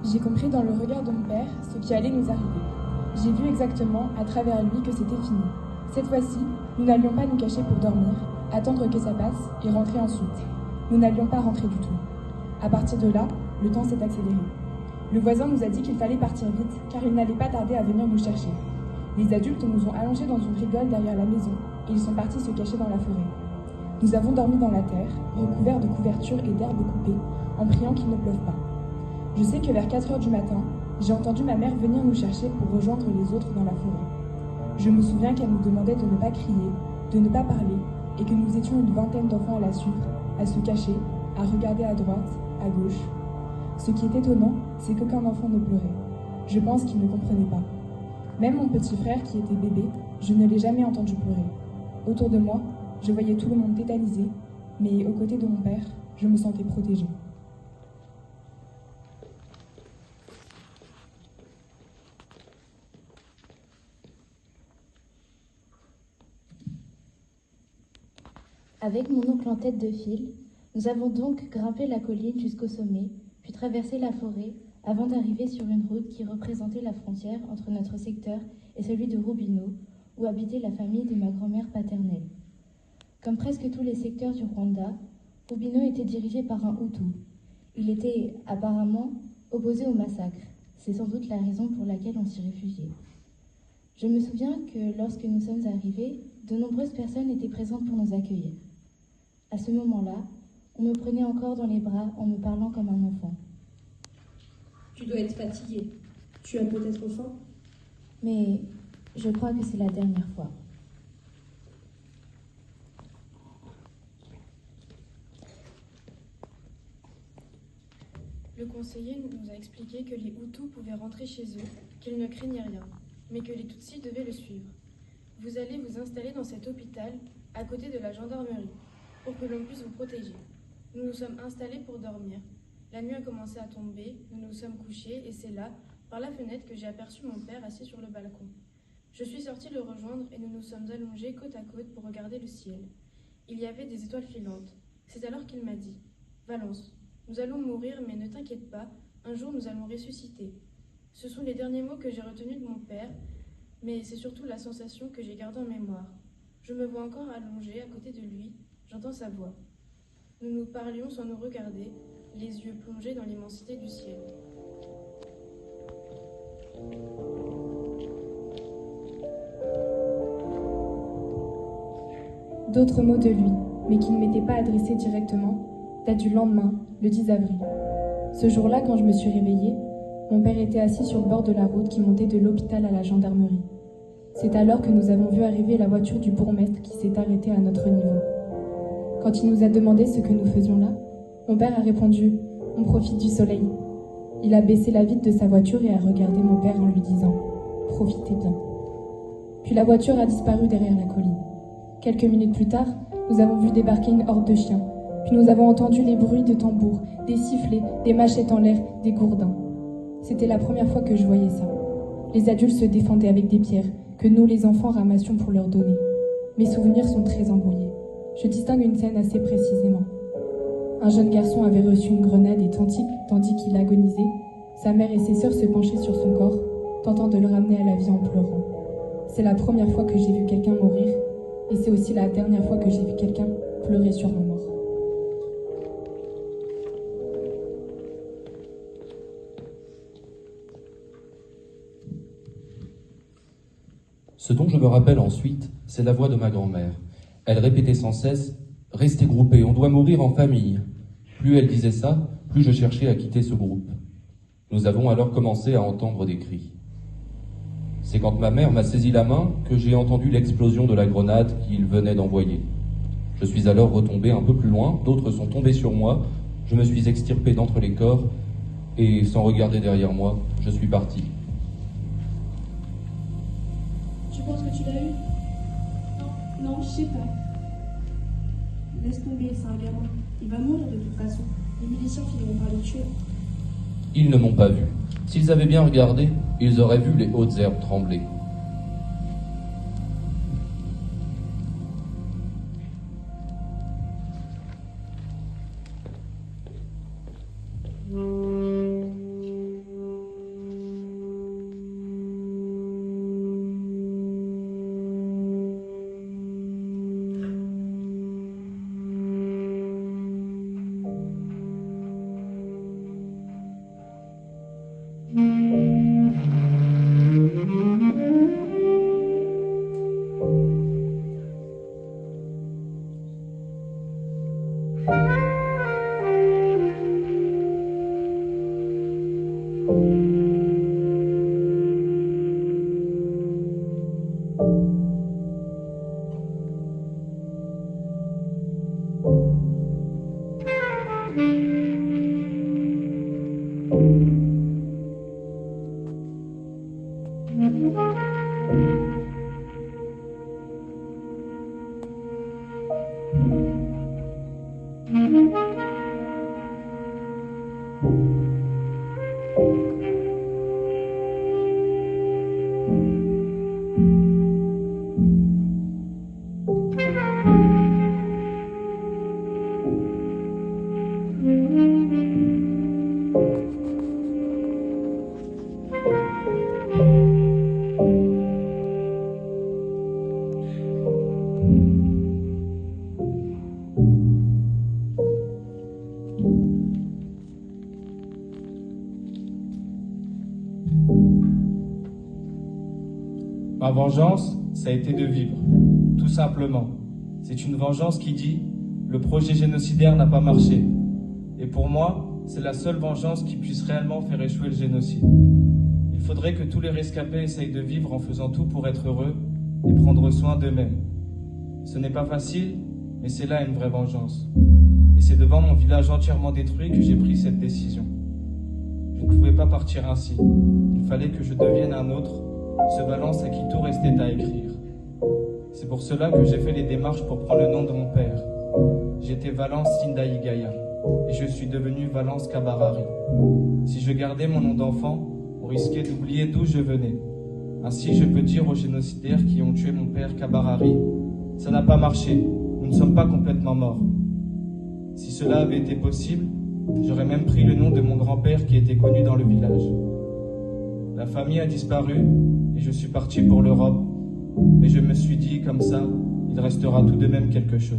J'ai compris dans le regard de mon père ce qui allait nous arriver. J'ai vu exactement, à travers lui, que c'était fini. Cette fois-ci, nous n'allions pas nous cacher pour dormir, attendre que ça passe et rentrer ensuite. Nous n'allions pas rentrer du tout. À partir de là, le temps s'est accéléré. Le voisin nous a dit qu'il fallait partir vite, car il n'allait pas tarder à venir nous chercher. Les adultes nous ont allongés dans une rigole derrière la maison, et ils sont partis se cacher dans la forêt. Nous avons dormi dans la terre, recouverts de couvertures et d'herbes coupées, en priant qu'il ne pleuve pas. Je sais que vers 4 heures du matin, j'ai entendu ma mère venir nous chercher pour rejoindre les autres dans la forêt. Je me souviens qu'elle nous demandait de ne pas crier, de ne pas parler, et que nous étions une vingtaine d'enfants à la suivre, à se cacher, à regarder à droite, à gauche. Ce qui est étonnant, c'est qu'aucun enfant ne pleurait. Je pense qu'il ne comprenait pas. Même mon petit frère, qui était bébé, je ne l'ai jamais entendu pleurer. Autour de moi, je voyais tout le monde tétanisé, mais aux côtés de mon père, je me sentais protégée. Avec mon oncle en tête de file, nous avons donc grimpé la colline jusqu'au sommet, puis traversé la forêt, avant d'arriver sur une route qui représentait la frontière entre notre secteur et celui de Roubino, où habitait la famille de ma grand-mère paternelle. Comme presque tous les secteurs du Rwanda, Roubino était dirigé par un Hutu. Il était apparemment opposé au massacre. C'est sans doute la raison pour laquelle on s'y réfugiait. Je me souviens que lorsque nous sommes arrivés, de nombreuses personnes étaient présentes pour nous accueillir. À ce moment-là, on me prenait encore dans les bras en me parlant comme un enfant. Tu dois être fatiguée. Tu as peut-être faim? Mais je crois que c'est la dernière fois. Le conseiller nous a expliqué que les Hutus pouvaient rentrer chez eux, qu'ils ne craignaient rien, mais que les Tutsis devaient le suivre. Vous allez vous installer dans cet hôpital, à côté de la gendarmerie, pour que l'on puisse vous protéger. Nous nous sommes installés pour dormir. La nuit a commencé à tomber, nous nous sommes couchés, et c'est là, par la fenêtre, que j'ai aperçu mon père assis sur le balcon. Je suis sortie le rejoindre et nous nous sommes allongés côte à côte pour regarder le ciel. Il y avait des étoiles filantes. C'est alors qu'il m'a dit « Valence, nous allons mourir, mais ne t'inquiète pas, un jour nous allons ressusciter. » Ce sont les derniers mots que j'ai retenus de mon père, mais c'est surtout la sensation que j'ai gardée en mémoire. Je me vois encore allongée à côté de lui, j'entends sa voix. Nous nous parlions sans nous regarder, les yeux plongés dans l'immensité du ciel. D'autres mots de lui, mais qui ne m'étaient pas adressés directement, datent du lendemain, le 10 avril. Ce jour-là, quand je me suis réveillée, mon père était assis sur le bord de la route qui montait de l'hôpital à la gendarmerie. C'est alors que nous avons vu arriver la voiture du bourgmestre qui s'est arrêtée à notre niveau. Quand il nous a demandé ce que nous faisions là, mon père a répondu « On profite du soleil ». Il a baissé la vitre de sa voiture et a regardé mon père en lui disant « Profitez bien ». Puis la voiture a disparu derrière la colline. Quelques minutes plus tard, nous avons vu débarquer une horde de chiens. Puis nous avons entendu les bruits de tambours, des sifflets, des machettes en l'air, des gourdins. C'était la première fois que je voyais ça. Les adultes se défendaient avec des pierres, que nous, les enfants, ramassions pour leur donner. Mes souvenirs sont très embrouillés. Je distingue une scène assez précisément. Un jeune garçon avait reçu une grenade et tandis qu'il agonisait, sa mère et ses sœurs se penchaient sur son corps, tentant de le ramener à la vie en pleurant. C'est la première fois que j'ai vu quelqu'un mourir, et c'est aussi la dernière fois que j'ai vu quelqu'un pleurer sur ma mort. Ce dont je me rappelle ensuite, c'est la voix de ma grand-mère. Elle répétait sans cesse « Restez groupés, on doit mourir en famille ». Plus elle disait ça, plus je cherchais à quitter ce groupe. Nous avons alors commencé à entendre des cris. C'est quand ma mère m'a saisi la main que j'ai entendu l'explosion de la grenade qu'il venait d'envoyer. Je suis alors retombé un peu plus loin, d'autres sont tombés sur moi, je me suis extirpé d'entre les corps et, sans regarder derrière moi, je suis parti. Tu penses que tu l'as eu? Non, je sais pas. Laisse tomber, c'est un gamin. Il va mourir de toute façon. Les miliciens finiront par le tuer. Ils ne m'ont pas vu. S'ils avaient bien regardé, ils auraient vu les hautes herbes trembler. Ma vengeance, ça a été de vivre, tout simplement. C'est une vengeance qui dit « le projet génocidaire n'a pas marché ». Et pour moi, c'est la seule vengeance qui puisse réellement faire échouer le génocide. Il faudrait que tous les rescapés essayent de vivre en faisant tout pour être heureux et prendre soin d'eux-mêmes. Ce n'est pas facile, mais c'est là une vraie vengeance. Et c'est devant mon village entièrement détruit que j'ai pris cette décision. Je ne pouvais pas partir ainsi. Il fallait que je devienne un autre, ce Valence à qui tout restait à écrire. C'est pour cela que j'ai fait les démarches pour prendre le nom de mon père. J'étais Valence Sindaïgaya et je suis devenu Valence Kabarari. Si je gardais mon nom d'enfant, on risquait d'oublier d'où je venais. Ainsi, je peux dire aux génocidaires qui ont tué mon père Kabarari, ça n'a pas marché, nous ne sommes pas complètement morts. Si cela avait été possible, j'aurais même pris le nom de mon grand-père qui était connu dans le village. La famille a disparu et je suis parti pour l'Europe. Mais je me suis dit, comme ça, il restera tout de même quelque chose.